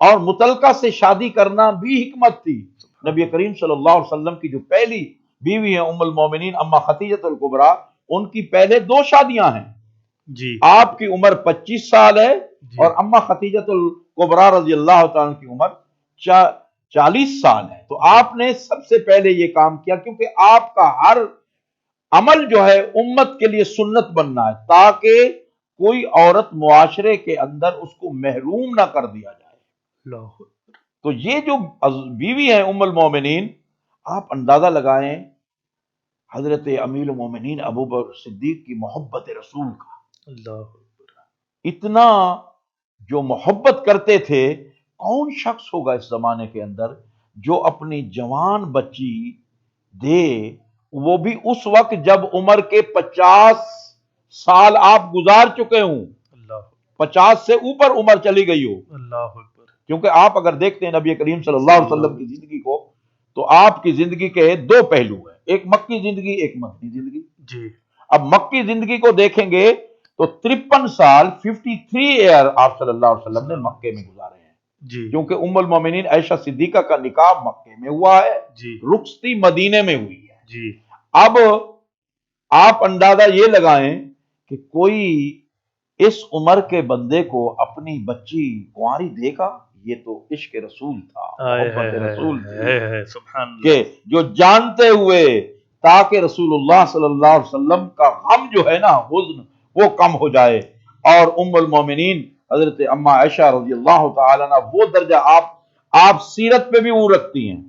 اور مطلقہ سے شادی کرنا بھی حکمت تھی۔ نبی کریم صلی اللہ علیہ وسلم کی جو پہلی بیوی ہیں ام المومنین اما خدیجہ الکبریٰ، ان کی پہلے 2 شادیاں ہیں، جی آپ کی عمر 25 سال ہے جی اور اما خدیجہ الکبریٰ رضی اللہ تعالیٰ کی عمر 40 سال ہے۔ تو آپ نے سب سے پہلے یہ کام کیا، کیونکہ آپ کا ہر عمل جو ہے امت کے لیے سنت بننا ہے، تاکہ کوئی عورت معاشرے کے اندر اس کو محروم نہ کر دیا جائے۔ اللہ، تو یہ جو بیوی ہیں ام المومنین، آپ اندازہ لگائیں حضرت امیر المومنین ابو بکر صدیق کی محبت رسول کا، اللہ، اتنا جو محبت کرتے تھے، کون شخص ہوگا اس زمانے کے اندر جو اپنی جوان بچی دے، وہ بھی اس وقت جب عمر کے 50 سال آپ گزار چکے ہوں، اللہ، 50 سے اوپر عمر چلی گئی ہو۔ اللہ اکبر، کیونکہ آپ اگر دیکھتے ہیں نبی کریم صلی اللہ علیہ وسلم کی زندگی کو، تو آپ کی زندگی کے 2 پہلو ہیں، ایک مکی زندگی، ایک مدنی زندگی۔ جی اب مکی زندگی کو دیکھیں گے تو 53 سال 53 ایئر آپ صلی اللہ علیہ وسلم نے مکے میں گزارے ہیں، جی کیونکہ ام المومنین عائشہ صدیقہ کا نکاح مکے میں ہوا ہے، جی رخصتی مدینے میں ہوئی ہے۔ جی اب آپ اندازہ یہ لگائیں کہ کوئی اس عمر کے بندے کو اپنی بچی کنواری دے گا؟ یہ تو عشق رسول تھا، محبت رسول تھی، سبحان اللہ، کہ جو جانتے ہوئے تاکہ رسول اللہ صلی اللہ علیہ وسلم کا غم جو ہے نا، حزن، وہ کم ہو جائے، اور ام المومنین حضرت اما عائشہ رضی اللہ تعالیٰ عنہ وہ درجہ آپ سیرت پہ بھی عبور رکھتی ہیں،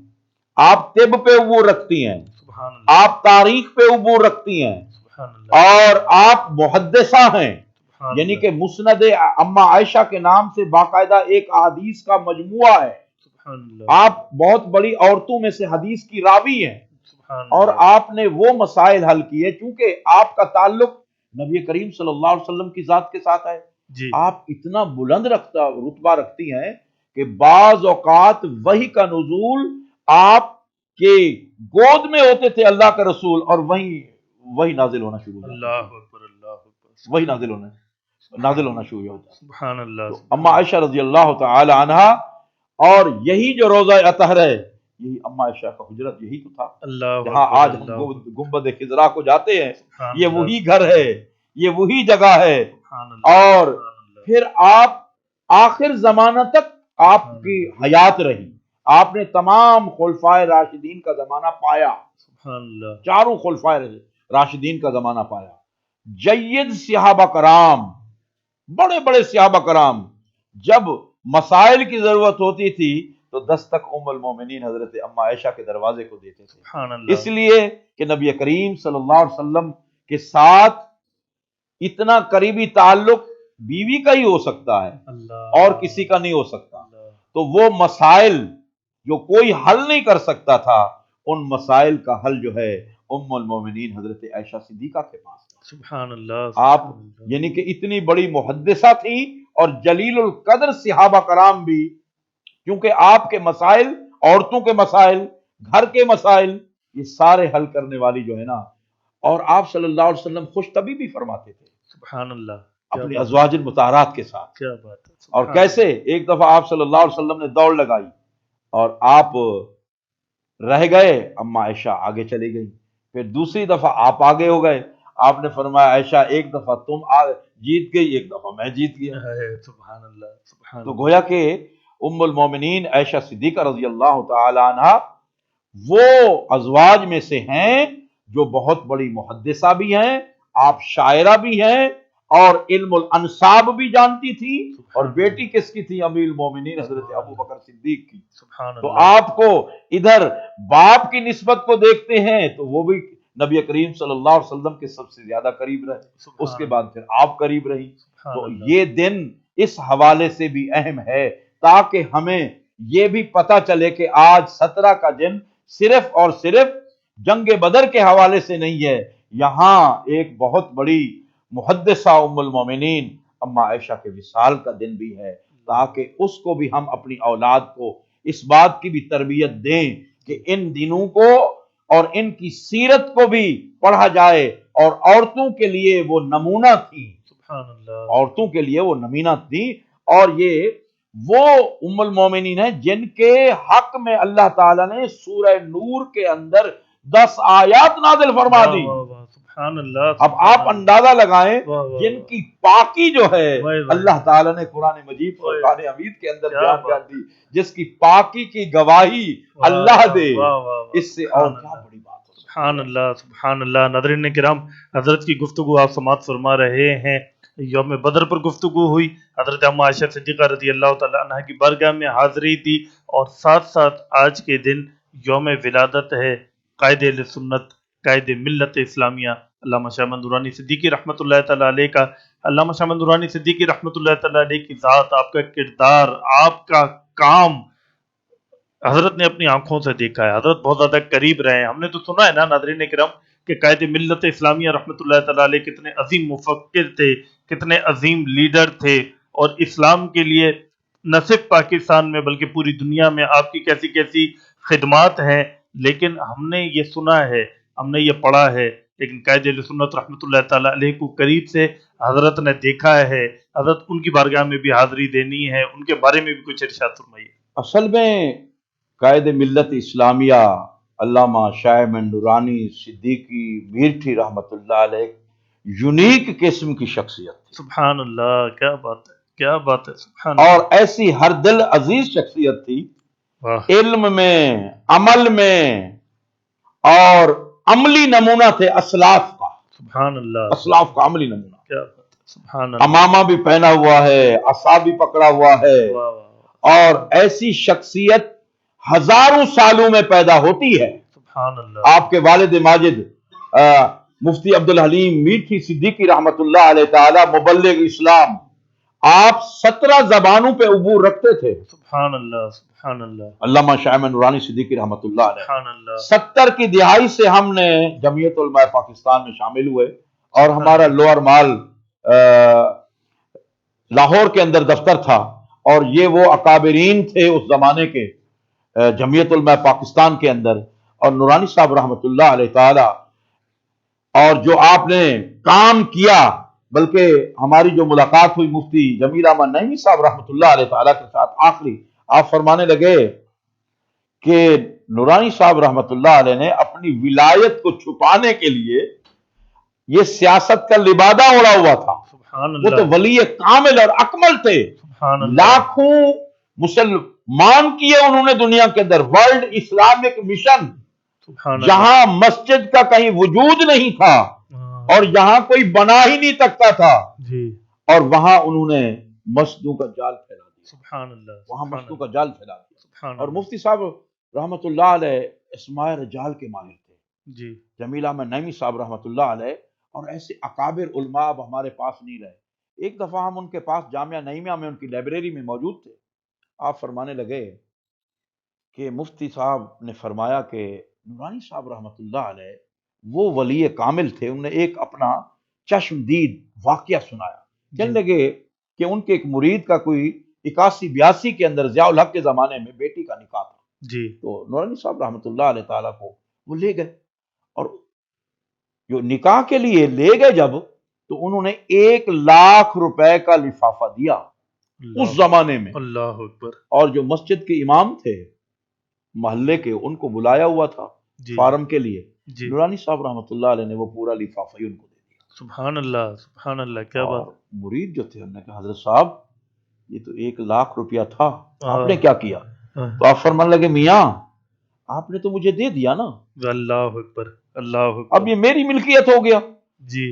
آپ طب پہ عبور رکھتی ہیں، سبحان اللہ، آپ تاریخ پہ عبور رکھتی ہیں، سبحان اللہ، اور آپ محدثہ ہیں، سبحان یعنی اللہ، کہ مسند اما عائشہ کے نام سے باقاعدہ ایک احادیث کا مجموعہ ہے، سبحان اللہ، آپ بہت بڑی عورتوں میں سے حدیث کی راوی ہیں، سبحان اور اللہ، آپ نے وہ مسائل حل کیے، چونکہ آپ کا تعلق نبی کریم صلی اللہ علیہ وسلم کی ذات کے ساتھ ہے، جی آپ اتنا بلند رتبہ رکھتی ہیں کہ بعض اوقات وحی کا نزول آپ کے گود میں ہوتے تھے اللہ کا رسول، اور وہی نازل ہونا شروع ہو جاتا، اللہ اکبر، اللہ اکبر، وہی نازل ہونا شروع ہو جاتا۔ سبحان اللہ، تو اما عائشہ رضی اللہ تعالی عنہ، اور یہی جو روضہ اطہر ہے، یہی اما عائشہ کا حجرت یہی تو تھا، اللہ جہاں اکبر، آج اللہ ہم اکبر، گنبد خضرا کو جاتے ہیں، سبحان یہ اللہ، وہی گھر ہے، یہ وہی جگہ ہے، سبحان اللہ، اور سبحان اللہ، پھر آپ آخر زمانہ تک آپ کی حیات رہی، آپ نے تمام خلفائے راشدین کا زمانہ پایا، سبحان اللہ، چاروں خلفائے راشدین کا زمانہ پایا، جید صحابہ کرام، بڑے بڑے صحابہ کرام، جب مسائل کی ضرورت ہوتی تھی تو دستک ام المومنین حضرت اما عائشہ کے دروازے کو دیتے تھے، سبحان اللہ، اس لیے کہ نبی کریم صلی اللہ علیہ وسلم کے ساتھ اتنا قریبی تعلق بیوی کا ہی ہو سکتا ہے اللہ، اور کسی کا نہیں ہو سکتا، اللہ، تو وہ مسائل جو کوئی حل نہیں کر سکتا تھا، ان مسائل کا حل جو ہے ام المومنین حضرت عائشہ صدیقہ کے پاس ہے۔ سبحان اللہ آپ سبحان اللہ۔ یعنی کہ اتنی بڑی محدثہ تھی اور جلیل القدر صحابہ کرام بھی، کیونکہ آپ کے مسائل، عورتوں کے مسائل، گھر کے مسائل، یہ سارے حل کرنے والی جو ہے نا، اور آپ صلی اللہ علیہ وسلم خوش طبی بھی فرماتے تھے سبحان اللہ، کیا اپنی بات، ازواج المطہرات کے ساتھ۔ کیا بات ہے، اور سبحان کیسے ایک دفعہ آپ صلی اللہ علیہ وسلم نے دوڑ لگائی اور آپ رہ گئے، اما عائشہ آگے چلی گئی، پھر دوسری دفعہ آپ آگے ہو گئے، آپ نے فرمایا عائشہ ایک دفعہ تم جیت گئی، ایک دفعہ میں جیت گیا۔ اللہ، سبحان اللہ سبحان تو اللہ۔ گویا کہ ام المومنین عائشہ صدیقہ رضی اللہ تعالی عنہ وہ ازواج میں سے ہیں جو بہت بڑی محدثہ بھی ہیں، آپ شاعرہ بھی ہیں، اور علم الانصاب بھی جانتی تھی، اور بیٹی کس کی تھی؟ امیر المومنین حضرت ابو بکر صدیق کی۔ سبحان تو اللہ، آپ کو ادھر باپ کی نسبت کو دیکھتے ہیں تو وہ بھی نبی کریم صلی اللہ علیہ وسلم کے سب سے زیادہ قریب رہے، سبحان اس کے بعد پھر آپ قریب رہی۔ سبحان تو اللہ۔ یہ دن اس حوالے سے بھی اہم ہے تاکہ ہمیں یہ بھی پتہ چلے کہ آج 17 کا دن صرف اور صرف جنگ بدر کے حوالے سے نہیں ہے، یہاں ایک بہت بڑی محدثہ ام المومنین اما عائشہ کے وصال کا دن بھی ہے، تاکہ اس کو بھی ہم اپنی اولاد کو اس بات کی بھی تربیت دیں کہ ان دنوں کو اور ان کی سیرت کو بھی پڑھا جائے، اور عورتوں کے لیے وہ نمونہ تھی، سبحان اللہ، عورتوں کے لیے وہ نمونہ تھی، اور یہ وہ ام المومنین ہیں جن کے حق میں اللہ تعالیٰ نے سورہ نور کے اندر 10 آیات نازل فرما دی۔ واہ واہ، سبحان اللہ۔ اب آپ اندازہ لگائیں واہ واہ، جن کی پاکی جو ہے واہ واہ، اللہ تعالیٰ نے قرآن مجید واہ، فرقان حمید کے اندر کیا بیان بات کر دی، جس کی پاکی کی گواہی واہ اللہ واہ، دے، واہ واہ واہ، اس سے اور سبحان کیا اللہ، بڑی بات ہو سکتی ہے۔ سبحان اللہ سبحان اللہ۔ ناظرین کرام، حضرت کی گفتگو آپ سماعت فرما رہے ہیں، یوم بدر پر گفتگو ہوئی، حضرت اما عائشہ صدیقہ رضی اللہ تعالیٰ عنہ کی بارگاہ میں حاضری تھی، اور ساتھ ساتھ آج کے دن یوم ولادت ہے قائد اہل سنت، قائد ملت اسلامیہ علامہ شاہ احمد نورانی صدیقی رحمۃ اللہ تعالیٰ علیہ کا۔ علامہ شاہ احمد نورانی صدیقی رحمۃ اللہ تعالیٰ علیہ کی ذات، آپ کا کردار، آپ کا کام حضرت نے اپنی آنکھوں سے دیکھا ہے، حضرت بہت زیادہ قریب رہے ہیں۔ ہم نے تو سنا ہے نا ناظرین کرام کہ قائد ملت اسلامیہ رحمۃ اللہ تعالیٰ علیہ کتنے عظیم مفکر تھے، کتنے عظیم لیڈر تھے، اور اسلام کے لیے نہ صرف پاکستان میں بلکہ پوری دنیا میں آپ کی کیسی کیسی خدمات ہیں۔ لیکن ہم نے یہ سنا ہے، ہم نے یہ پڑھا ہے، لیکن قائد اہل سنت رحمۃ اللہ تعالیٰ علیہ کو قریب سے حضرت نے دیکھا ہے۔ حضرت ان کی بارگاہ میں بھی حاضری دینی ہے، ان کے بارے میں بھی کچھ ارشاد فرمائیے۔ اصل میں قائد ملت اسلامیہ علامہ شاہ احمد نورانی صدیقی میرٹھی رحمۃ اللہ علیہ یونیک قسم کی شخصیت تھی، سبحان اللہ، کیا بات ہے، کیا بات ہے، سبحان اللہ، اور ایسی ہر دل عزیز شخصیت تھی، واہ، علم میں، عمل میں، اور عملی نمونہ تھے اسلاف کا، سبحان اللہ، اسلاف کا عملی نمونہ۔ کیا بات ہے، سبحان اللہ، امامہ بھی پہنا ہوا ہے، عصا بھی پکڑا ہوا ہے، واہ واہ، اور ایسی شخصیت ہزاروں سالوں میں پیدا ہوتی ہے۔ سبحان اللہ، آپ کے والد ماجد مفتی عبدالحلیم میٹھی صدیقی رحمت اللہ علیہ تعالی مبلغ اسلام، آپ 17 زبانوں پہ عبور رکھتے تھے۔ سبحان اللہ، سبحان اللہ، علامہ شاہ احمد نورانی صدیقی رحمت اللہ علیہ سبحان اللہ، 70 کی دہائی سے ہم نے جمعیت علماء پاکستان میں شامل ہوئے، اور ہمارا لوئر مال لاہور کے اندر دفتر تھا، اور یہ وہ اکابرین تھے اس زمانے کے جمعیت علماء پاکستان کے اندر، اور نورانی صاحب رحمت اللہ علیہ تعالی، اور جو آپ نے کام کیا، بلکہ ہماری جو ملاقات ہوئی مفتی جمیل احمد نعیمی صاحب رحمت اللہ علیہ تعالی کے ساتھ آخری، آپ فرمانے لگے کہ نورانی صاحب رحمت اللہ علیہ نے اپنی ولایت کو چھپانے کے لیے یہ سیاست کا لبادہ اوڑا ہوا تھا، سبحان وہ تو اللہ، ولی کامل اور اکمل تھے، سبحان اللہ، لاکھوں مسلمان کیے انہوں نے دنیا کے اندر، ورلڈ اسلامک مشن، سبحان اللہ، جہاں مسجد کا کہیں وجود نہیں تھا اور جہاں کوئی بنا ہی نہیں سکتا تھا، جی، اور وہاں انہوں نے مسجدوں کا جال پھیلا دیا، سبحان اللہ، وہاں سبحان مسجدوں کا جال پھیلا دیا۔ سبحان اور اللہ، مفتی صاحب رحمت اللہ علیہ اسماء رجال کے ماہر تھے، جی، جمیل احمد نعیمی صاحب رحمت اللہ علیہ، اور ایسے اکابر علماء اب ہمارے پاس نہیں رہے۔ ایک دفعہ ہم ان کے پاس جامعہ نعیمیہ میں ان کی لائبریری میں موجود تھے، آپ فرمانے لگے کہ مفتی صاحب نے فرمایا کہ نورانی صاحب رحمۃ اللہ علیہ وہ ولی کامل تھے، انہوں نے ایک اپنا چشمدید واقعہ سنایا. کہنے لگے کہ ان کے ایک مرید کا کوئی 81-82 کے اندر ضیاء الحق کے زمانے میں بیٹی کا نکاح تھا. جی تو نورانی صاحب رحمۃ اللہ علیہ تعالیٰ کو وہ لے گئے، اور جو نکاح کے لیے لے گئے جب، تو انہوں نے 1,00,000 روپے کا لفافہ دیا اس زمانے میں. اللہ اکبر. اور جو مسجد کے امام تھے محلے کے، ان کو بلایا ہوا تھا جی فارم کے لیے. جی نورانی صاحب رحمۃ اللہ علیہ نے وہ پورا لفافہ ہی ان کو دے دیا. سبحان اللہ سبحان اللہ، کیا اور بات. مرید جو تھے انہوں نے کہا حضرت صاحب یہ تو 1,00,000 روپیہ تھا، آپ نے کیا کیا؟ تو آپ فرمانے لگے میاں آپ نے تو مجھے دے دیا نا، اللہ اکبر اللہ اب اکبر. یہ میری ملکیت ہو گیا. جی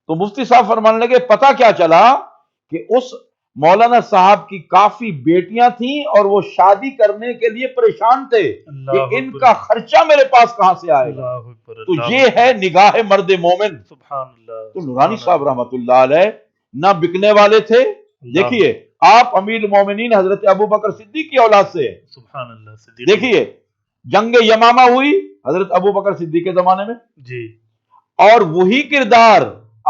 تو مفتی صاحب فرمانے لگے پتہ کیا چلا کہ اس مولانا صاحب کی کافی بیٹیاں تھیں اور وہ شادی کرنے کے لیے پریشان تھے کہ ان کا خرچہ میرے پاس کہاں سے آئے گا. اللہ اکبر. تو یہ ہے نگاہ مرد مومن. سبحان اللہ. تو نورانی صاحب رحمۃ اللہ علیہ نہ بکنے والے تھے. دیکھیے آپ امیر المومنین حضرت ابو بکر صدیق کی اولاد سے ہیں. سبحان اللہ. صدیق. دیکھیے جنگ یمامہ ہوئی حضرت ابو بکر صدیق کے زمانے میں، جی اور وہی کردار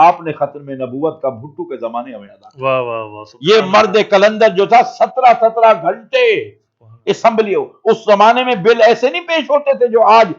آپ نے ختم نبوت کا بھٹو کے زمانے میں ادا کیا. واہ واہ واہ. یہ مرد کلندر جو تھا 17 گھنٹے اسمبلی، اس زمانے میں بل ایسے نہیں پیش ہوتے تھے جو آج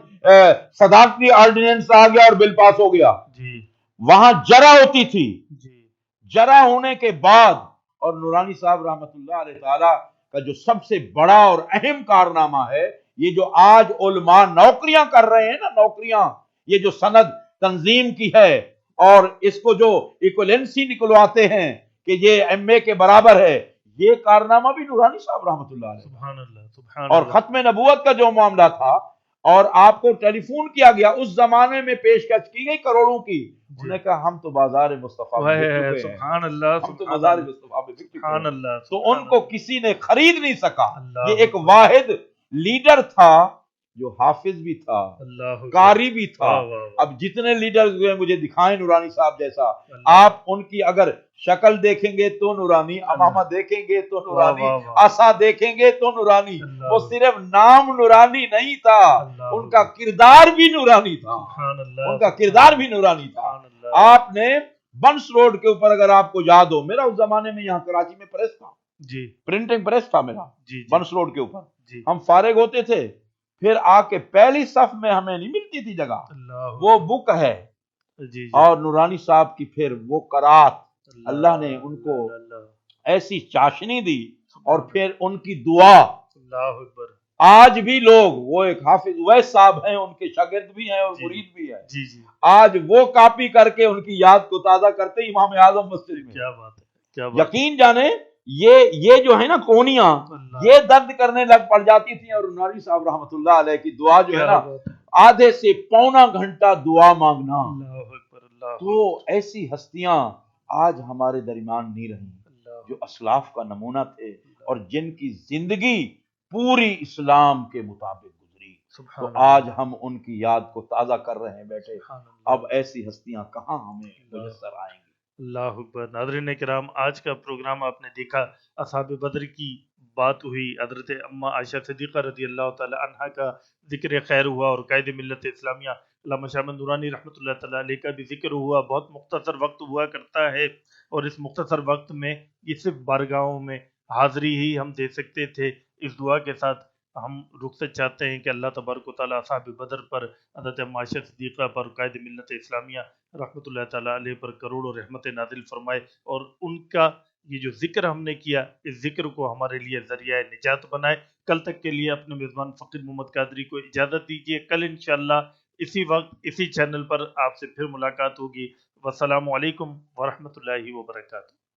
صدارتی آرڈیننس آ گیا اور بل پاس ہو گیا. جی وہاں جرا ہوتی تھی. جی جرا ہونے کے بعد، اور نورانی صاحب رحمۃ اللہ علیہ تعالی کا جو سب سے بڑا اور اہم کارنامہ ہے، یہ جو آج علماء نوکریاں کر رہے ہیں نا، نوکریاں، یہ جو سند تنظیم کی ہے اور اس کو جو ایکویلنسی نکلواتے ہیں کہ یہ ایم اے کے برابر ہے، یہ کارنامہ بھی نورانی صاحب رحمۃ اللہ علیہ. سبحان اللہ سبحان اور اللہ. ختم نبوت کا جو معاملہ تھا اور آپ کو ٹیلی فون کیا گیا، اس زمانے میں پیشکش کی گئی کروڑوں کی. انہوں نے کہا ہم تو بازار مصطفیٰ میں بک چکے ہیں، سبحان اللہ ہم تو بازار مصطفیٰ میں بک چکے سبحان ہیں. اللہ. تو ان کو کسی نے خرید نہیں سکا. اللہ یہ ایک واحد لیڈر تھا جو حافظ بھی تھا، اللہ قاری بھی تھا. واہ واہ واہ. اب جتنے لیڈرز ہوئے مجھے دکھائیں نورانی صاحب جیسا، اللہ. آپ ان کی اگر شکل دیکھیں گے تو نورانی، امامہ دیکھیں گے تو نورانی، واہ واہ واہ. عصا دیکھیں گے تو نورانی. اللہ. وہ صرف نام نورانی نہیں تھا، اللہ. ان کا کردار بھی نورانی تھا. سبحان اللہ. ان کا کردار بھی نورانی تھا. سبحان اللہ. آپ نے بنس روڈ کے اوپر، اگر آپ کو یاد ہو، میرا اس زمانے میں یہاں کراچی میں پریس تھا، جی پرنٹنگ پریس تھا میرا، جی جی بنس روڈ کے اوپر. جی. ہم فارغ ہوتے تھے، پھر آ کے پہلی صف میں ہمیں نہیں ملتی تھی جگہ، اللہ. وہ بک ہے. جی جی. اور نورانی صاحب کی پھر وہ قرات، اللہ نے ان کو اللہ. ایسی چاشنی دی، اور پھر ان کی دعا. اللہ اکبر. آج بھی لوگ، وہ ایک حافظ اویس صاحب ہیں، ان کے شاگرد بھی ہیں اور جی. مرید بھی ہیں، جی جی. آج وہ کاپی کر کے ان کی یاد کو تازہ کرتے امام اعظم مسجد میں. کیا بات ہے کیا بات. یقین جانے یہ جو ہے نا کونیاں، اللہ. یہ درد کرنے لگ پڑ جاتی تھیں، اور نورانی صاحب رحمۃ اللہ علیہ کی دعا جو ہے نا، کیا بات ہے. آدھے سے پونا گھنٹہ دعا مانگنا. اللہ اکبر. اللہ تو ایسی ہستیاں آج ہمارے درمیان نہیں رہیں اللہ. جو اسلاف کا نمونہ تھے اور جن کی زندگی پوری اسلام کے مطابق گزری. سبحان تو اللہ. آج ہم ان کی یاد کو تازہ کر رہے ہیں بیٹھے. سبحان اللہ. اب ایسی ہستیاں کہاں ہمیں میسر آئیں گی. اللہ اکبر. ناظرین کرام، آج کا پروگرام آپ نے دیکھا، اصحاب بدر کی بات ہوئی، حضرت اما عائشہ صدیقہ رضی اللہ تعالی عنہا کا ذکر خیر ہوا، اور قائد ملت اسلامیہ علامہ شاہ احمد نورانی رحمۃ اللہ تعالی علیہ کا بھی ذکر ہوا. بہت مختصر وقت ہوا کرتا ہے، اور اس مختصر وقت میں یہ صرف بارگاہوں میں حاضری ہی ہم دے سکتے تھے. اس دعا کے ساتھ ہم رخصت چاہتے ہیں کہ اللہ تبارک و تعالیٰ اصحاب بدر پر، حضرت اما عائشہ صدیقہ پر، قائد ملت اسلامیہ رحمۃ اللہ تعالیٰ علیہ پر کروڑوں رحمت نازل فرمائے، اور ان کا یہ جو ذکر ہم نے کیا، اس ذکر کو ہمارے لیے ذریعہ نجات بنائے. کل تک کے لیے اپنے میزبان فقیر محمد قادری کو اجازت دیجیے. کل انشاءاللہ اسی وقت اسی چینل پر آپ سے پھر ملاقات ہوگی. والسلام علیکم ورحمۃ اللہ وبرکاتہ.